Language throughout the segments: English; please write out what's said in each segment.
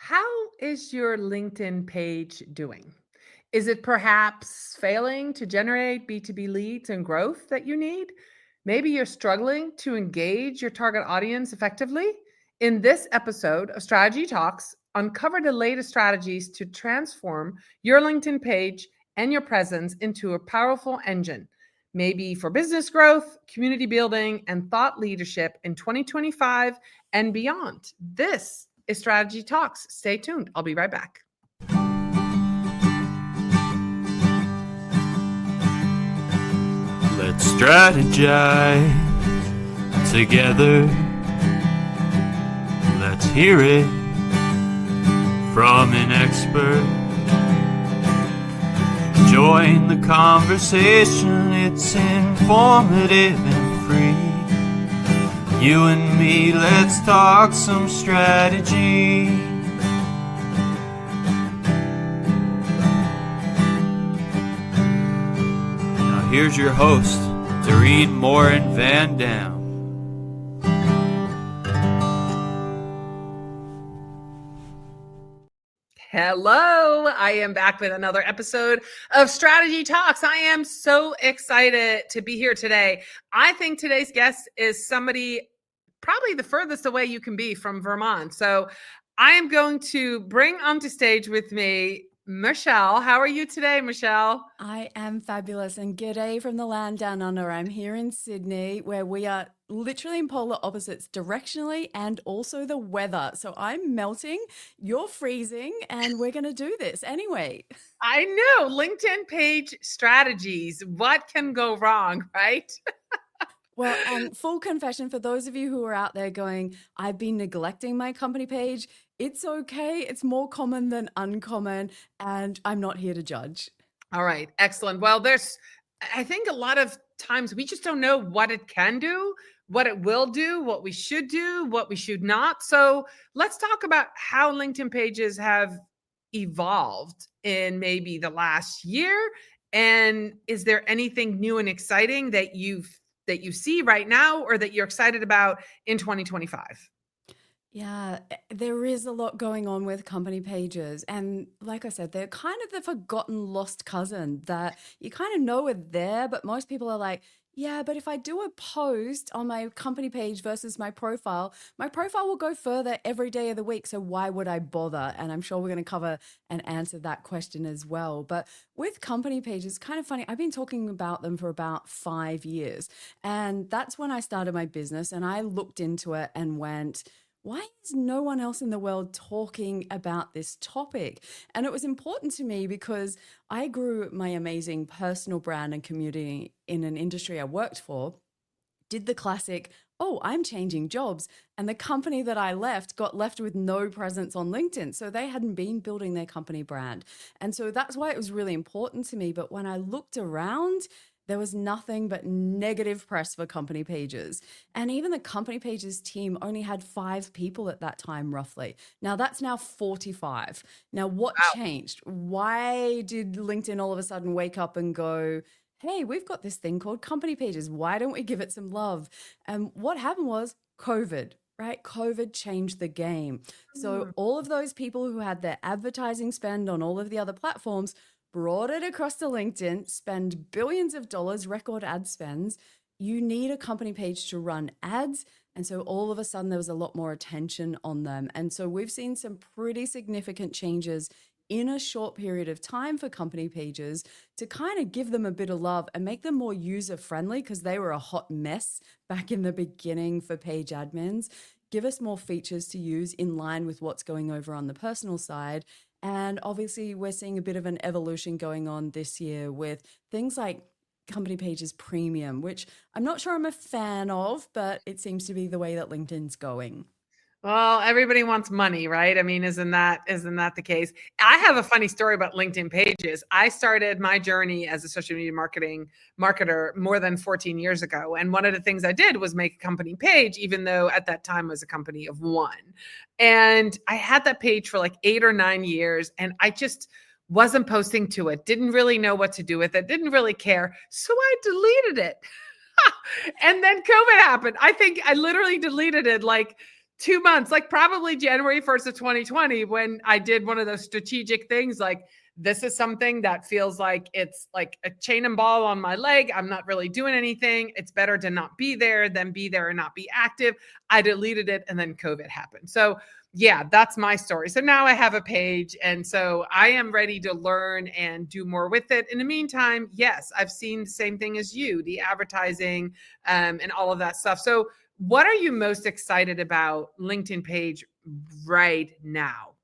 How is your LinkedIn page doing? Is it perhaps failing to generate B2B leads and growth that you need? Maybe you're struggling to engage your target audience effectively. In this episode of Strategy Talks, uncover the latest strategies to transform your LinkedIn page and your presence into a powerful engine, maybe for business growth, community building, and thought leadership in 2025 and beyond. This is Strategy Talks. Stay tuned. I'll be right back. Let's strategize together. Let's hear it from an expert. Join the conversation, it's informative and free. You and me, let's talk some strategy. Here's your host, Morin-van. Hello, I am back with another episode of Strategy Talks. I am so excited to be here today. I think today's guest is somebody probably the furthest away you can be from Vermont. So I am going to bring onto stage with me Michelle. How are you today, Michelle? I am fabulous, and g'day from the land down under. I'm here in Sydney, where we are literally in polar opposites directionally and also the weather. So I'm melting, you're freezing, and we're going to do this anyway. I know. LinkedIn page strategies. What can go wrong, right? Well, and full confession for those of you who are out there going, I've been neglecting my company page. It's okay. It's more common than uncommon, and I'm not here to judge. All right. Excellent. Well, I think a lot of times we just don't know what it can do, what it will do, what we should do, what we should not. So let's talk about how LinkedIn pages have evolved in maybe the last year. And is there anything new and exciting that you see right now or that you're excited about in 2025? Yeah, there is a lot going on with company pages. And like I said, they're kind of the forgotten lost cousin that you kind of know are there, but most people are like, yeah, but if I do a post on my company page versus my profile will go further every day of the week. So why would I bother? And I'm sure we're going to cover and answer that question as well. But with company pages, kind of funny. I've been talking about them for about 5 years. And that's when I started my business, and I looked into it and went, why is no one else in the world talking about this topic? And it was important to me because I grew my amazing personal brand and community in an industry I worked for, did the classic, oh, I'm changing jobs. And the company that I left got left with no presence on LinkedIn. So they hadn't been building their company brand. And so that's why it was really important to me. But when I looked around, there was nothing but negative press for company pages. And even the company pages team only had 5 people at that time, roughly. Now that's now 45. Now what changed? Why did LinkedIn all of a sudden wake up and go, hey, we've got this thing called company pages. Why don't we give it some love? And what happened was COVID. Right? COVID changed the game. So all of those people who had their advertising spend on all of the other platforms brought it across to LinkedIn, spend billions of dollars, record ad spends. You need a company page to run ads. And so all of a sudden there was a lot more attention on them. And so we've seen some pretty significant changes in a short period of time for company pages to kind of give them a bit of love and make them more user-friendly, because they were a hot mess back in the beginning for page admins. Give us more features to use in line with what's going over on the personal side. And obviously we're seeing a bit of an evolution going on this year with things like company pages premium, which I'm not sure I'm a fan of, but it seems to be the way that LinkedIn's going. Well, everybody wants money, right? I mean, isn't that the case? I have a funny story about LinkedIn pages. I started my journey as a social media marketer more than 14 years ago. And one of the things I did was make a company page, even though at that time it was a company of one. And I had that page for like 8 or 9 years, and I just wasn't posting to it, didn't really know what to do with it, didn't really care. So I deleted it. And then COVID happened. I think I literally deleted it like 2 months, like probably January 1st of 2020, when I did one of those strategic things like, this is something that feels like it's like a chain and ball on my leg. I'm not really doing anything. It's better to not be there than be there and not be active. I deleted it, and then COVID happened. So yeah, that's my story. So now I have a page, and so I am ready to learn and do more with it. In the meantime, yes, I've seen the same thing as you, the advertising and all of that stuff. So what are you most excited about LinkedIn page right now?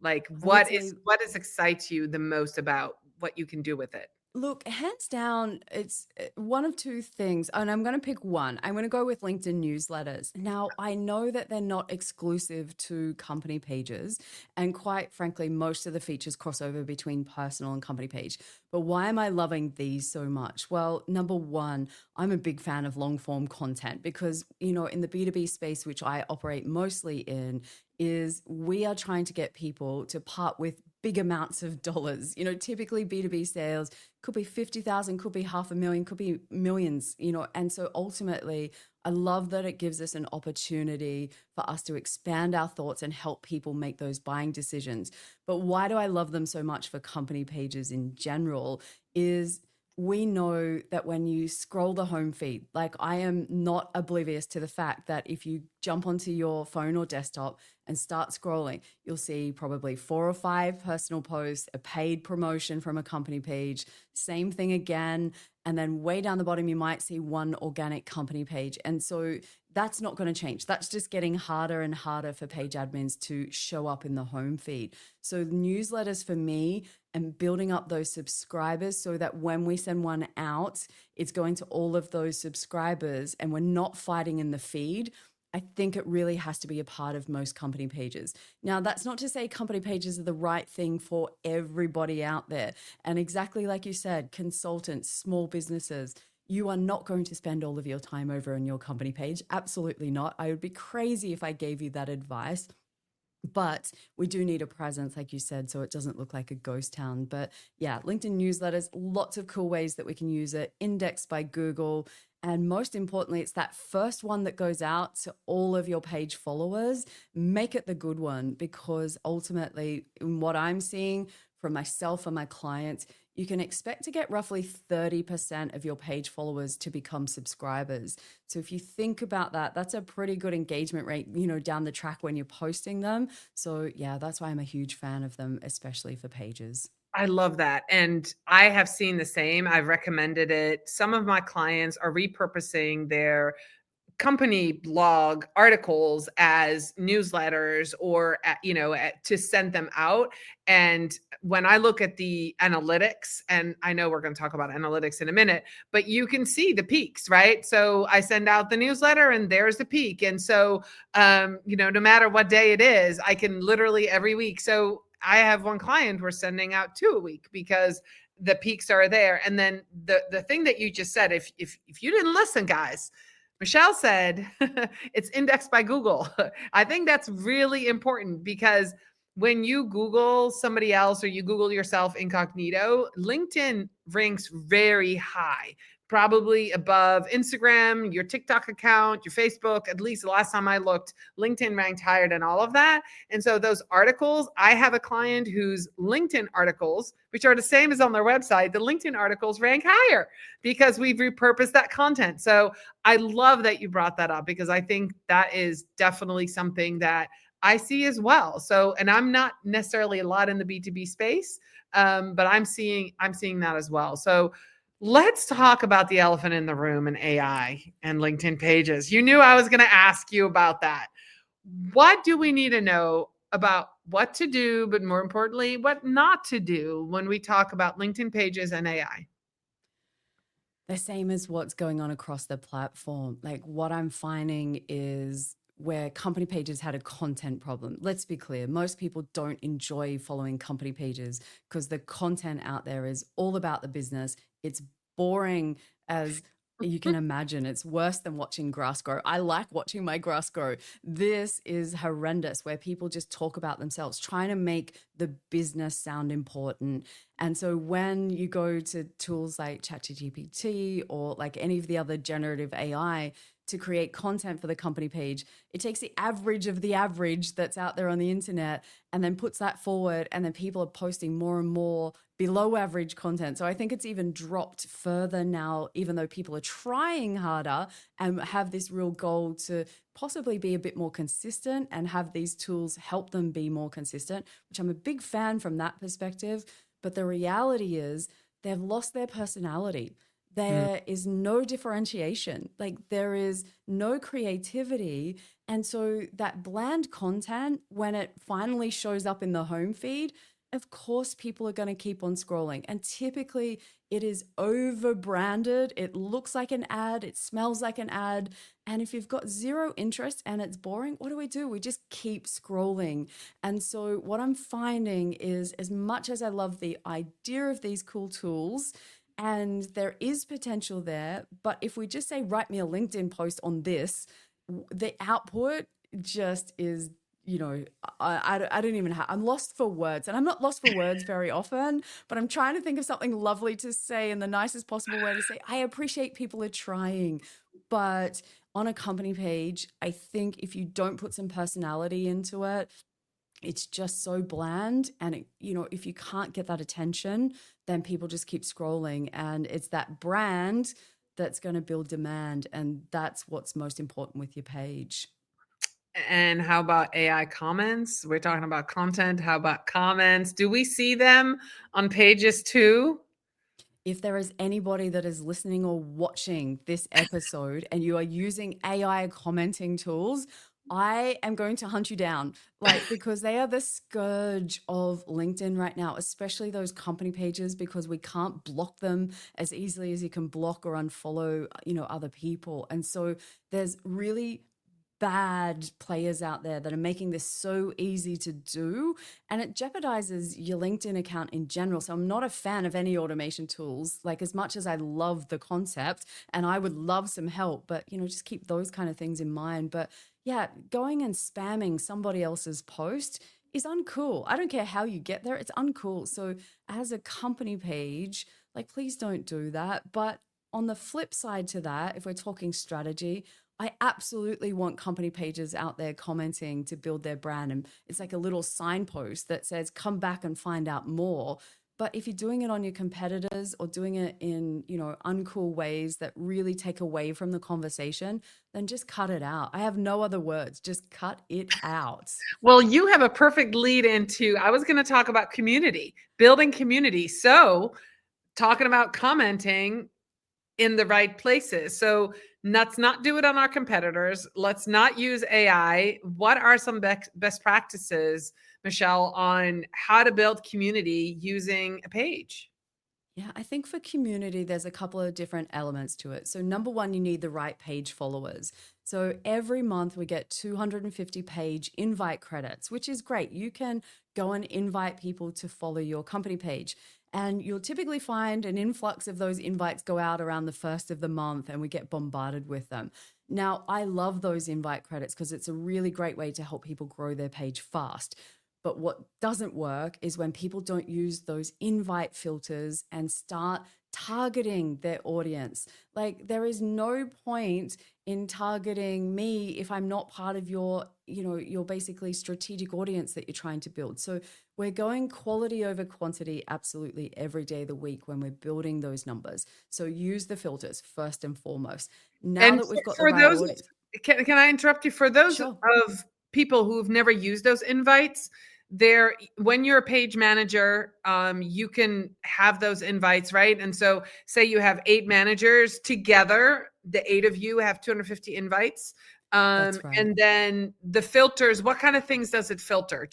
Like I would what say, excites you the most about what you can do with it? look, hands down, it's one of two things. And I'm going to pick one. I'm going to go with LinkedIn newsletters. Now, I know that they're not exclusive to company pages. And quite frankly, most of the features cross over between personal and company page. But why am I loving these so much? Well, number one, I'm a big fan of long form content because, you know, in the B2B space, which I operate mostly in, is we are trying to get people to part with big amounts of dollars. You know, typically B2B sales could be 50,000, could be 500,000, could be millions, you know. And so ultimately, I love that it gives us an opportunity for us to expand our thoughts and help people make those buying decisions. But why do I love them so much for company pages in general is we know that when you scroll the home feed, like I am not oblivious to the fact that if you jump onto your phone or desktop and start scrolling, you'll see probably 4 or 5 personal posts, a paid promotion from a company page, same thing again. And then way down the bottom, you might see one organic company page. And so that's not going to change. That's just getting harder and harder for page admins to show up in the home feed. So newsletters for me and building up those subscribers so that when we send one out, it's going to all of those subscribers and we're not fighting in the feed. I think it really has to be a part of most company pages. Now, that's not to say company pages are the right thing for everybody out there. And exactly like you said, consultants, small businesses, you are not going to spend all of your time over on your company page. Absolutely not. I would be crazy if I gave you that advice. But we do need a presence, like you said, so it doesn't look like a ghost town. But yeah, LinkedIn newsletters, lots of cool ways that we can use it, indexed by Google. And most importantly, it's that first one that goes out to all of your page followers. Make it the good one, because ultimately, in what I'm seeing from myself and my clients, you can expect to get roughly 30% of your page followers to become subscribers. So if you think about that, that's a pretty good engagement rate, you know, down the track when you're posting them. So yeah, that's why I'm a huge fan of them, especially for pages. I love that. And I have seen the same. I've recommended it. Some of my clients are repurposing their company blog articles as newsletters or to send them out. And when I look at the analytics, and I know we're going to talk about analytics in a minute, but you can see the peaks, right? So I send out the newsletter and there's the peak. And so no matter what day it is, I can literally every week. So I have one client we're sending out 2 a week because the peaks are there. And then the thing that you just said, if you didn't listen, guys, Michelle said it's indexed by Google. I think that's really important because when you Google somebody else or you Google yourself incognito, LinkedIn ranks very high, probably above Instagram, your TikTok account, your Facebook. At least the last time I looked, LinkedIn ranked higher than all of that. And so those articles, I have a client whose LinkedIn articles, which are the same as on their website, the LinkedIn articles rank higher because we've repurposed that content. So I love that you brought that up because I think that is definitely something that I see as well. So, and I'm not necessarily a lot in the B2B space, but I'm seeing that as well. So let's talk about the elephant in the room and AI and LinkedIn pages. You knew I was going to ask you about that. What do we need to know about what to do, but more importantly, what not to do when we talk about LinkedIn pages and AI? The same as what's going on across the platform. Like what I'm finding is where company pages had a content problem. Let's be clear, most people don't enjoy following company pages because the content out there is all about the business. It's boring as you can imagine. It's worse than watching grass grow. I like watching my grass grow. This is horrendous where people just talk about themselves, trying to make the business sound important. And so when you go to tools like ChatGPT or like any of the other generative AI, to create content for the company page. It takes the average of the average that's out there on the internet and then puts that forward, and then people are posting more and more below average content. So I think it's even dropped further now, even though people are trying harder and have this real goal to possibly be a bit more consistent and have these tools help them be more consistent, which I'm a big fan from that perspective. But the reality is they've lost their personality. There is no differentiation, like there is no creativity. And so that bland content, when it finally shows up in the home feed, of course, people are going to keep on scrolling. And typically it is over branded. It looks like an ad. It smells like an ad. And if you've got zero interest and it's boring, what do? We just keep scrolling. And so what I'm finding is, as much as I love the idea of these cool tools, and there is potential there, but if we just say, write me a LinkedIn post on this, the output just is, I don't even have, I'm lost for words, and I'm not lost for words very often, but I'm trying to think of something lovely to say in the nicest possible way to say, I appreciate people are trying, but on a company page, I think if you don't put some personality into it, it's just so bland. And, if you can't get that attention, then people just keep scrolling. And it's that brand that's going to build demand. And that's what's most important with your page. And how about AI comments? We're talking about content. How about comments? Do we see them on pages too? If there is anybody that is listening or watching this episode and you are using AI commenting tools, I am going to hunt you down, because they are the scourge of LinkedIn right now, especially those company pages, because we can't block them as easily as you can block or unfollow, other people. And so there's really bad players out there that are making this so easy to do, and it jeopardizes your LinkedIn account in general. So I'm not a fan of any automation tools, as much as I love the concept and I would love some help, but just keep those kind of things in mind. But yeah, going and spamming somebody else's post is uncool. I don't care how you get there, it's uncool. So as a company page, please don't do that. But on the flip side to that, if we're talking strategy, I absolutely want company pages out there commenting to build their brand. And it's like a little signpost that says, come back and find out more. But if you're doing it on your competitors or doing it in, uncool ways that really take away from the conversation, then just cut it out. I have no other words. Just cut it out. Well, you have a perfect lead into, I was going to talk about community, building community. So talking about commenting in the right places. So let's not do it on our competitors. Let's not use AI. What are some best practices, Michelle, on how to build community using a page? Yeah, I think for community, there's a couple of different elements to it. So number one, you need the right page followers. So every month we get 250 page invite credits, which is great. You can go and invite people to follow your company page. And you'll typically find an influx of those invites go out around the first of the month, and we get bombarded with them. Now, I love those invite credits because it's a really great way to help people grow their page fast. But what doesn't work is when people don't use those invite filters and start targeting their audience. There is no point in targeting me if I'm not part of your basically strategic audience that you're trying to build. So we're going quality over quantity absolutely every day of the week when we're building those numbers. So use the filters first and foremost. Now that we've got the right audience. Can I interrupt you? For those Sure. of people who've never used those invites, when you're a page manager, you can have those invites, right? And so say you have 8 managers together, the 8 of you have 250 invites. That's right. And then the filters, what kind of things does it filter?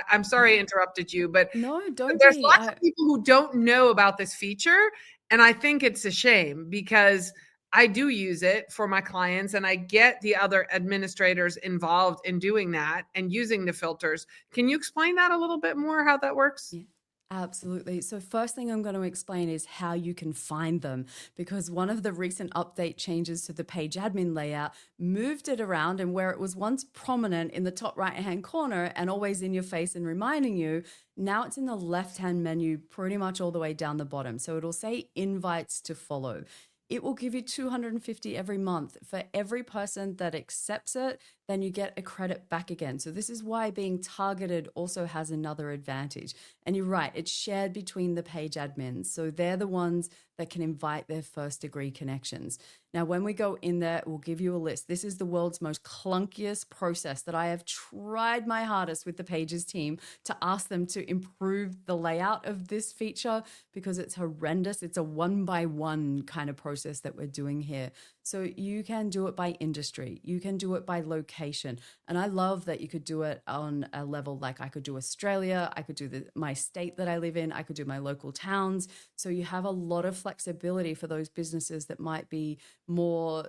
I'm sorry I interrupted you, but no, don't there's be. lots of people who don't know about this feature. And I think it's a shame because I do use it for my clients, and I get the other administrators involved in doing that and using the filters. Can you explain that a little bit more, how that works? Yeah, absolutely. So first thing I'm going to explain is how you can find them, because one of the recent update changes to the page admin layout moved it around, and where it was once prominent in the top right-hand corner and always in your face and reminding you, now it's in the left-hand menu pretty much all the way down the bottom. So it'll say invites to follow. it will give you 250 every month. For every person that accepts it, then you get a credit back again. So this is why being targeted also has another advantage. And you're right, it's shared between the page admins. So they're the ones that can invite their first degree connections. Now, when we go in there, we'll give you a list. This is the world's most clunkiest process that I have tried my hardest with the Pages team to ask them to improve the layout of this feature because it's horrendous. It's a one-by-one kind of process that we're doing here. So you can do it by industry. You can do it by location. And I love that you could do it on a level like I could do Australia, I could do my state that I live in, I could do my local towns. So you have a lot of flexibility for those businesses that might be more,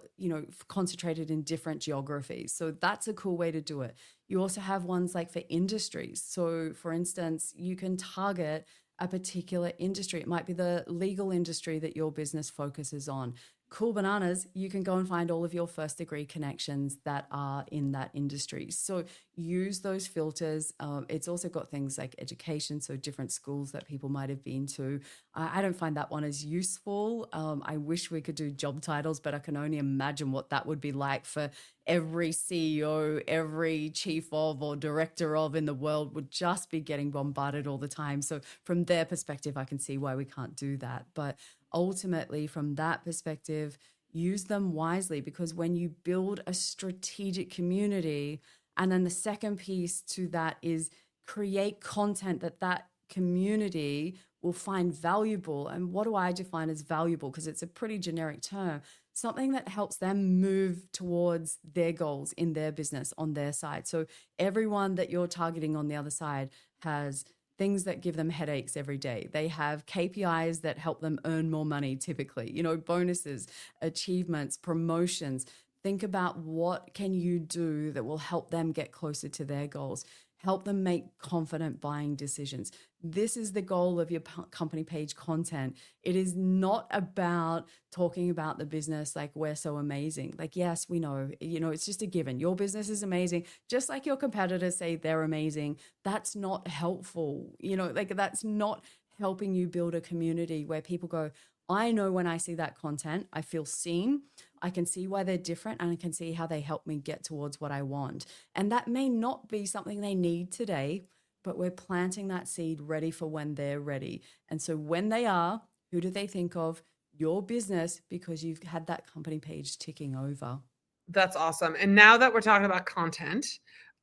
concentrated in different geographies. So that's a cool way to do it. You also have ones like for industries. So for instance, you can target a particular industry. It might be the legal industry that your business focuses on. Cool bananas, you can go and find all of your first degree connections that are in that industry. So use those filters. It's also got things like education, so different schools that people might have been to. I don't find that one as useful. I wish we could do job titles, but I can only imagine what that would be like for every CEO, every chief of or director of in the world would just be getting bombarded all the time. So from their perspective, I can see why we can't do that. But ultimately, from that perspective, use them wisely, because when you build a strategic community, and then the second piece to that is create content that community will find valuable. And what do I define as valuable? Because it's a pretty generic term. Something that helps them move towards their goals in their business on their side. So everyone that you're targeting on the other side has things that give them headaches every day. They have KPIs that help them earn more money, typically, bonuses, achievements, promotions. Think about what can you do that will help them get closer to their goals, help them make confident buying decisions. This is the goal of your company page content. It is not about talking about the business like we're so amazing. Like, yes, we know, it's just a given. Your business is amazing. Just like your competitors say they're amazing. That's not helpful. That's not helping you build a community where people go, I know when I see that content, I feel seen. I can see why they're different, and I can see how they help me get towards what I want. And that may not be something they need today, but we're planting that seed ready for when they're ready. And so when they are, who do they think of? Your business, because you've had that company page ticking over. That's awesome. And now that we're talking about content,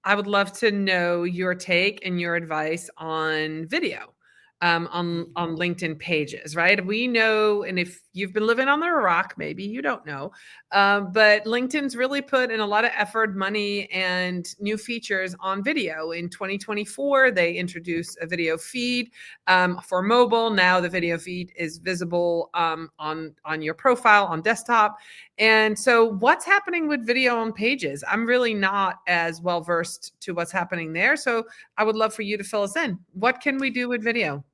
I would love to know your take and your advice on video. On LinkedIn pages, right? We know, and if you've been living on the rock, maybe you don't know, but LinkedIn's really put in a lot of effort, money, and new features on video. In 2024, they introduced a video feed for mobile. Now the video feed is visible on your profile on desktop. And so what's happening with video on pages? I'm really not as well versed to what's happening there. So I would love for you to fill us in. What can we do with video?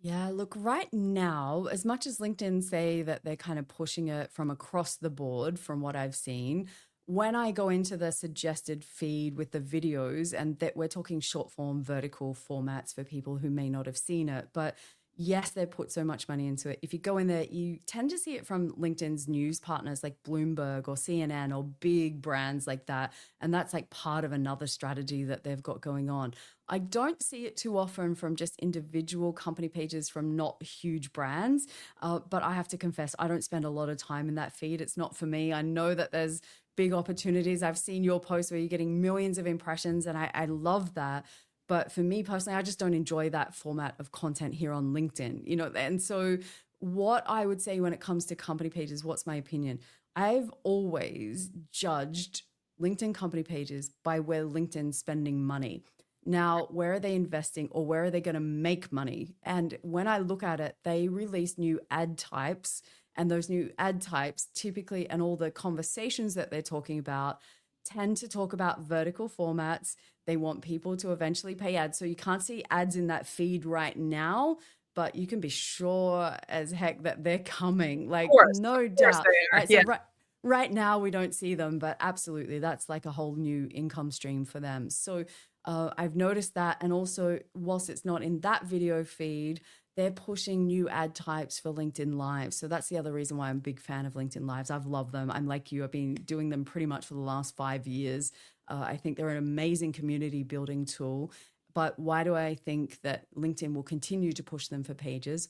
Yeah, look, right now, as much as LinkedIn say that they're kind of pushing it from across the board, from what I've seen, when I go into the suggested feed with the videos, and that we're talking short form, vertical formats for people who may not have seen it, but yes, they put so much money into it. If you go in there, you tend to see it from LinkedIn's news partners like Bloomberg or CNN or big brands like that. And that's like part of another strategy that they've got going on. I don't see it too often from just individual company pages from not huge brands. But I have to confess, I don't spend a lot of time in that feed. It's not for me. I know that there's big opportunities. I've seen your posts where you're getting millions of impressions, and I love that. But for me personally, I just don't enjoy that format of content here on LinkedIn, and so what I would say when it comes to company pages, what's my opinion? I've always judged LinkedIn company pages by where LinkedIn's spending money. Now, where are they investing, or where are they going to make money? And when I look at it, they release new ad types, and those new ad types typically, and all the conversations that they're talking about, tend to talk about vertical formats. They want people to eventually pay ads. So you can't see ads in that feed right now, but you can be sure as heck that they're coming. Like, no doubt. Right, Yeah. so right now we don't see them, but absolutely, that's like a whole new income stream for them. So I've noticed that. And also, whilst it's not in that video feed, they're pushing new ad types for LinkedIn Live. So that's the other reason why I'm a big fan of LinkedIn Lives. I've loved them. I'm like you, I've been doing them pretty much for the last 5 years. I think they're an amazing community building tool. But why do I think that LinkedIn will continue to push them for pages?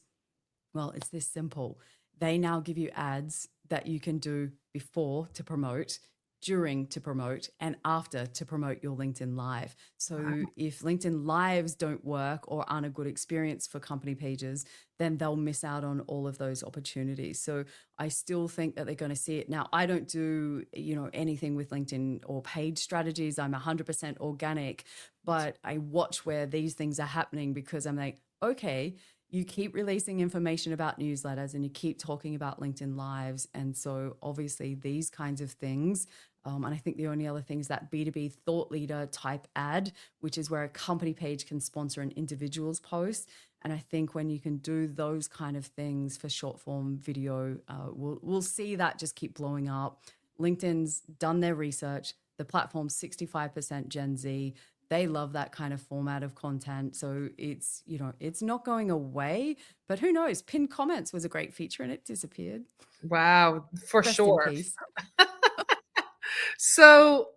Well, it's this simple. They now give you ads that you can do before to promote, during to promote, and after to promote your LinkedIn Live. So if LinkedIn Lives don't work or aren't a good experience for company pages, then they'll miss out on all of those opportunities. So I still think that they're going to see it. Now, I don't do, anything with LinkedIn or page strategies. I'm 100% organic, but I watch where these things are happening because I'm like, okay, you keep releasing information about newsletters and you keep talking about LinkedIn Lives. And so obviously these kinds of things, and I think the only other thing is that B2B thought leader type ad, which is where a company page can sponsor an individual's post. And I think when you can do those kind of things for short form video, we'll see that just keep blowing up. LinkedIn's done their research. The platform's 65% Gen Z. They love that kind of format of content. So it's not going away, but who knows? Pinned comments was a great feature and it disappeared. Wow, for Rest in sure. peace. So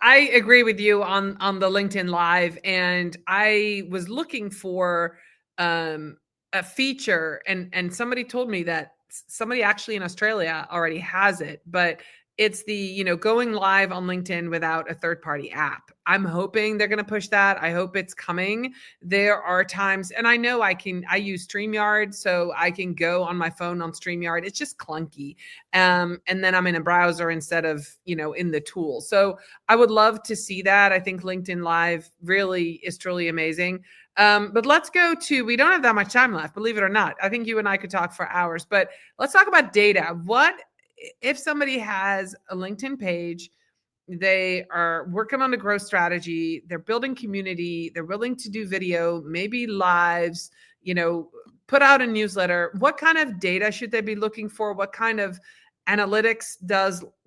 I agree with you on the LinkedIn Live, and I was looking for a feature, and somebody told me that somebody actually in Australia already has it, but it's the going live on LinkedIn without a third party app. I'm hoping they're going to push that. I hope it's coming. There are times, and I know I use StreamYard, so I can go on my phone on StreamYard. It's just clunky. And then I'm in a browser instead of, in the tool. So I would love to see that. I think LinkedIn Live really is truly amazing. But let's go to, we don't have that much time left, believe it or not. I think you and I could talk for hours, but let's talk about data. What if somebody has a LinkedIn page, they are working on a growth strategy, they're building community, they're willing to do video, maybe lives, put out a newsletter. What kind of data should they be looking for? What kind of analytics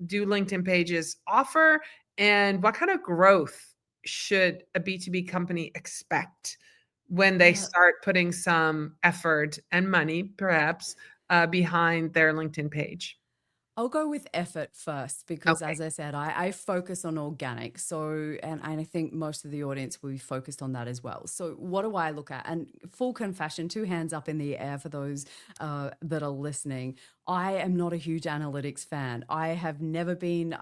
do LinkedIn pages offer? And what kind of growth should a B2B company expect when they start putting some effort and money, perhaps, behind their LinkedIn page? I'll go with effort first because, Okay. as I said, I focus on organic. So, and I think most of the audience will be focused on that as well. So, what do I look at? And full confession, 2 hands up in the air for those that are listening. I am not a huge analytics fan. I have never been.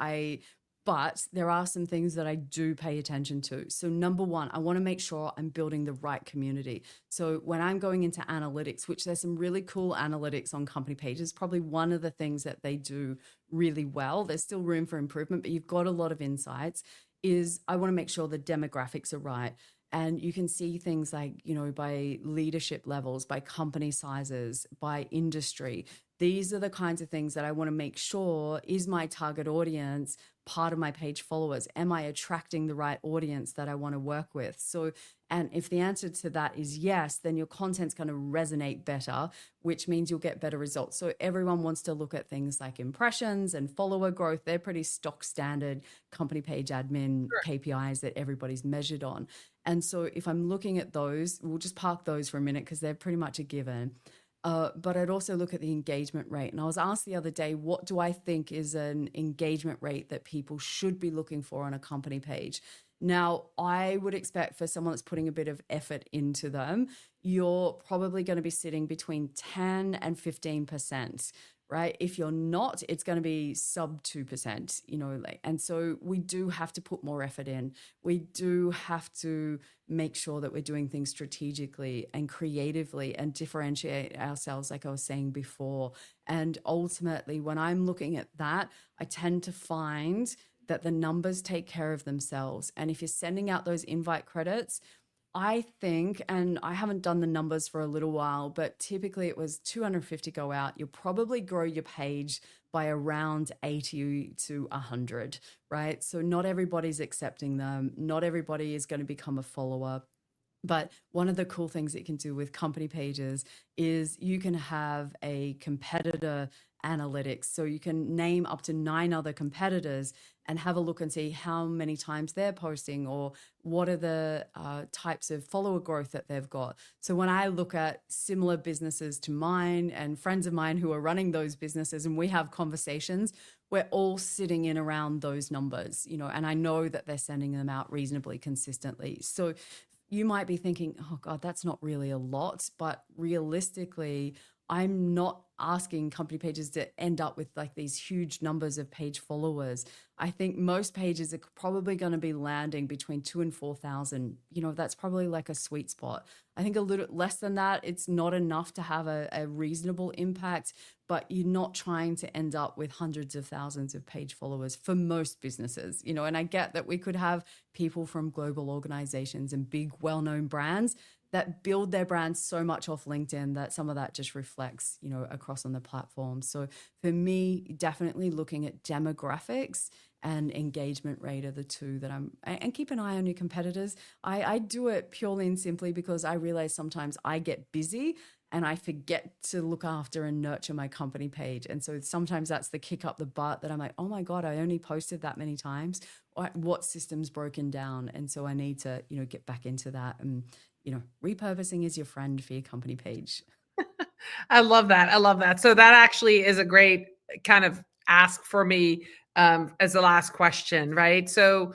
But there are some things that I do pay attention to. So, number one, I want to make sure I'm building the right community. So, when I'm going into analytics, which there's some really cool analytics on company pages, probably one of the things that they do really well, there's still room for improvement, but you've got a lot of insights, is I want to make sure the demographics are right. And you can see things like, by leadership levels, by company sizes, by industry. These are the kinds of things that I want to make sure, is my target audience part of my page followers? Am I attracting the right audience that I want to work with? So, and if the answer to that is yes, then your content's going to resonate better, which means you'll get better results. So everyone wants to look at things like impressions and follower growth. They're pretty stock standard company page admin KPIs that everybody's measured on. And so if I'm looking at those, we'll just park those for a minute because they're pretty much a given. But I'd also look at the engagement rate. And I was asked the other day, what do I think is an engagement rate that people should be looking for on a company page? Now, I would expect for someone that's putting a bit of effort into them, you're probably going to be sitting between 10 and 15%. Right? If you're not, it's going to be sub 2%, and so we do have to put more effort in. We do have to make sure that we're doing things strategically and creatively and differentiate ourselves, like I was saying before. And ultimately, when I'm looking at that, I tend to find that the numbers take care of themselves. And if you're sending out those invite credits, I think, and I haven't done the numbers for a little while, but typically it was 250 go out. You'll probably grow your page by around 80 to 100, right? So not everybody's accepting them. Not everybody is going to become a follower. But one of the cool things it can do with company pages is you can have a competitor analytics. So you can name up to 9 other competitors and have a look and see how many times they're posting or what are the types of follower growth that they've got. So when I look at similar businesses to mine and friends of mine who are running those businesses and we have conversations, we're all sitting in around those numbers, and I know that they're sending them out reasonably consistently. So you might be thinking, oh God, that's not really a lot, but realistically, I'm not asking company pages to end up with like these huge numbers of page followers. I think most pages are probably going to be landing between 2,000 and 4,000. That's probably like a sweet spot. I think a little less than that, it's not enough to have a reasonable impact, but you're not trying to end up with hundreds of thousands of page followers for most businesses, and I get that we could have people from global organizations and big well-known brands that build their brands so much off LinkedIn that some of that just reflects, across on the platform. So for me, definitely looking at demographics and engagement rate are the two that and keep an eye on your competitors. I do it purely and simply because I realize sometimes I get busy and I forget to look after and nurture my company page. And so sometimes that's the kick up the butt that I'm like, oh my God, I only posted that many times. What system's broken down? And so I need to, get back into that. And, repurposing is your friend for your company page. I love that. I love that. So that actually is a great kind of ask for me as the last question, right? So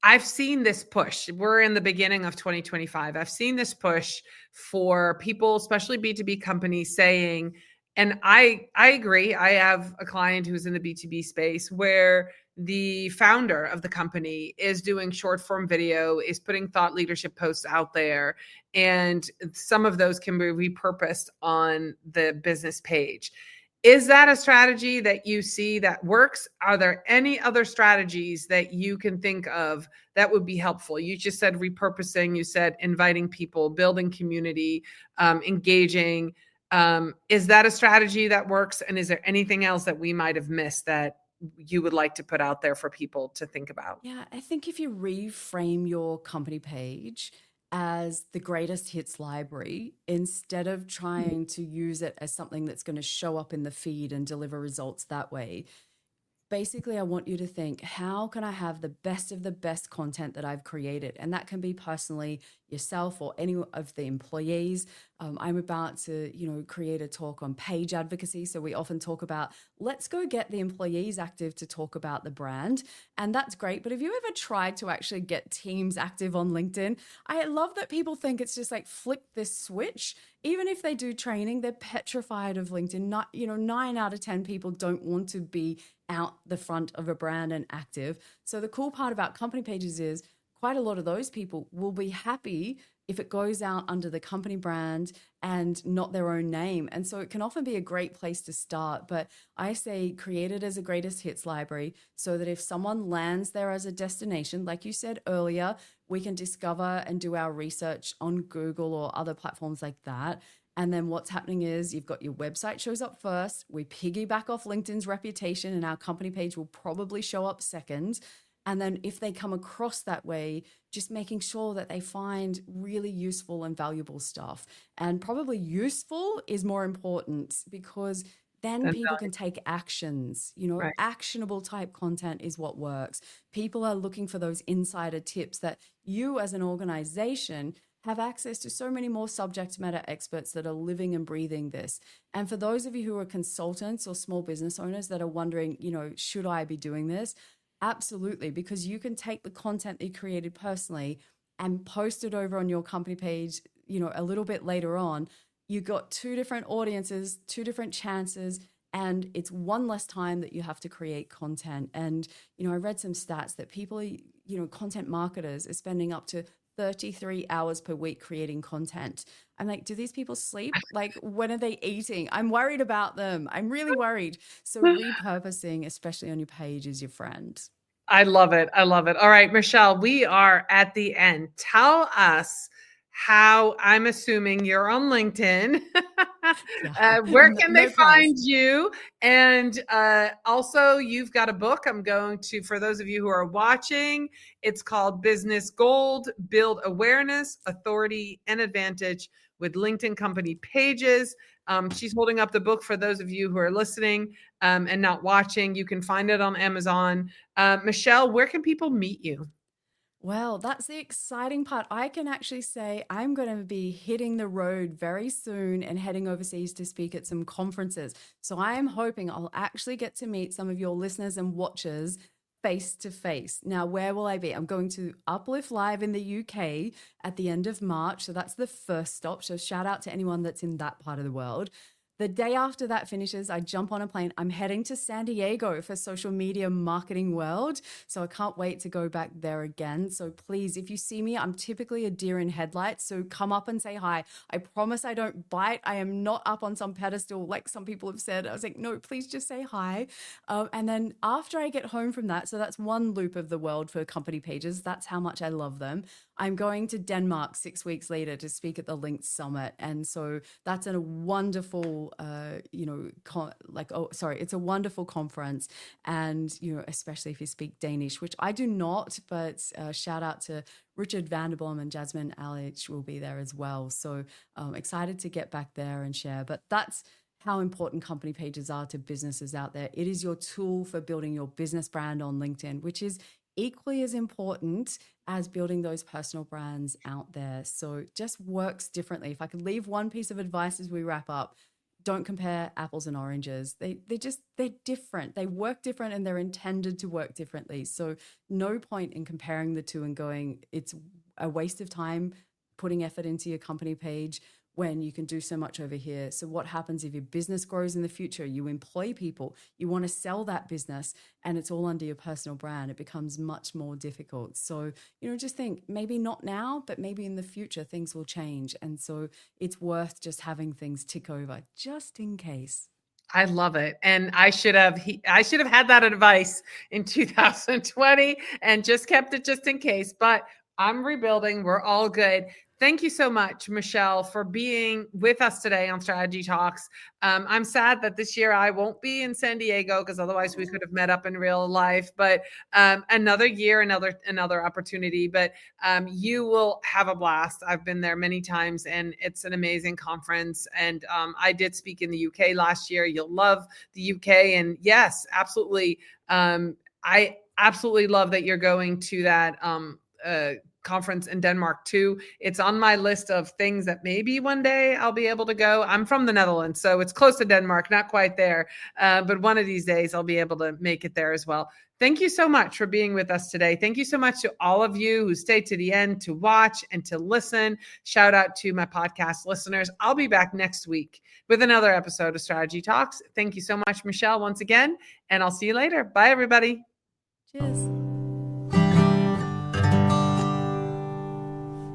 I've seen this push. We're in the beginning of 2025. I've seen this push for people, especially B2B companies saying, and I agree. I have a client who's in the B2B space where the founder of the company is doing short form video, is putting thought leadership posts out there, and some of those can be repurposed on the business page. Is that a strategy that you see that works? Are there any other strategies that you can think of that would be helpful? You just said repurposing, you said inviting people, building community, engaging. Is that a strategy that works? And is there anything else that we might have missed that you would like to put out there for people to think about? Yeah, I think if you reframe your company page as the greatest hits library, instead of trying to use it as something that's going to show up in the feed and deliver results that way, basically, I want you to think, how can I have the best of the best content that I've created? And that can be personally yourself or any of the employees. I'm about to, create a talk on page advocacy. So we often talk about, let's go get the employees active to talk about the brand. And that's great. But have you ever tried to actually get teams active on LinkedIn? I love that people think it's just like flip this switch. Even if they do training, they're petrified of LinkedIn. 9 out of 10 people don't want to be out the front of a brand and active. So the cool part about company pages is quite a lot of those people will be happy if it goes out under the company brand and not their own name. And so it can often be a great place to start. But I say create it as a greatest hits library so that if someone lands there as a destination, like you said earlier, we can discover and do our research on Google or other platforms like that. And then what's happening is you've got your website shows up first. We piggyback off LinkedIn's reputation and our company page will probably show up second. And then if they come across that way, just making sure that they find really useful and valuable stuff. And probably useful is more important because then people can take actions. Right. Actionable type content is what works. People are looking for those insider tips that you as an organization have access to so many more subject matter experts that are living and breathing this. And for those of you who are consultants or small business owners that are wondering, should I be doing this? Absolutely, because you can take the content that you created personally and post it over on your company page, a little bit later on. You got 2 different audiences, 2 different chances, and it's one less time that you have to create content. And, I read some stats that people, content marketers are spending up to 33 hours per week creating content. I'm like, do these people sleep? Like, when are they eating? I'm worried about them. I'm really worried. So repurposing, especially on your page, is your friend. I love it. I love it. All right, Michelle, we are at the end. Tell us how I'm assuming you're on LinkedIn. Yeah. Where can they No plans. find you? And also, you've got a book. I'm going to, for those of you who are watching, it's called Business Gold: Build Awareness, Authority, and Advantage with LinkedIn Company Pages. She's holding up the book for those of you who are listening and not watching. You can find it on Amazon. Michelle, where can people meet you? Well, that's the exciting part. I can actually say I'm going to be hitting the road very soon and heading overseas to speak at some conferences. So I am hoping I'll actually get to meet some of your listeners and watchers face to face. Now, where will I be? I'm going to Uplift Live in the UK at the end of March. So that's the first stop. So shout out to anyone that's in that part of the world. The day after that finishes, I jump on a plane. I'm heading to San Diego for Social Media Marketing World. So I can't wait to go back there again. So please, if you see me, I'm typically a deer in headlights. So come up and say hi. I promise I don't bite. I am not up on some pedestal like some people have said. I was like, no, please just say hi. And then after I get home from that, so that's one loop of the world for company pages. That's how much I love them. I'm going to Denmark 6 weeks later to speak at the Linked Summit. And so that's a wonderful, it's a wonderful conference. And, especially if you speak Danish, which I do not, but shout out to Richard Vanderblom and Jasmine Alich will be there as well. So excited to get back there and share. But that's how important company pages are to businesses out there. It is your tool for building your business brand on LinkedIn, which is equally as important as building those personal brands out there. So it just works differently. If I could leave one piece of advice as we wrap up, don't compare apples and oranges. They're different. They work different and they're intended to work differently. So no point in comparing the two and going, it's a waste of time putting effort into your company page when you can do so much over here. So what happens if your business grows in the future? You employ people, you want to sell that business, and it's all under your personal brand. It becomes much more difficult. So, just think maybe not now, but maybe in the future things will change. And so it's worth just having things tick over just in case. I love it. And I should have had that advice in 2020 and just kept it just in case, but I'm rebuilding. We're all good. Thank you so much, Michelle, for being with us today on Strategy Talks. I'm sad that this year I won't be in San Diego because otherwise we could have met up in real life. But another year, another opportunity. But you will have a blast. I've been there many times, and it's an amazing conference. And I did speak in the UK last year. You'll love the UK, and yes, absolutely. I absolutely love that you're going to that conference in Denmark too. It's on my list of things that maybe one day I'll be able to go. I'm from the Netherlands, so it's close to Denmark, not quite there. But one of these days I'll be able to make it there as well. Thank you so much for being with us today. Thank you so much to all of you who stayed to the end to watch and to listen. Shout out to my podcast listeners. I'll be back next week with another episode of Strategy Talks. Thank you so much, Michelle, once again, and I'll see you later. Bye, everybody. Cheers.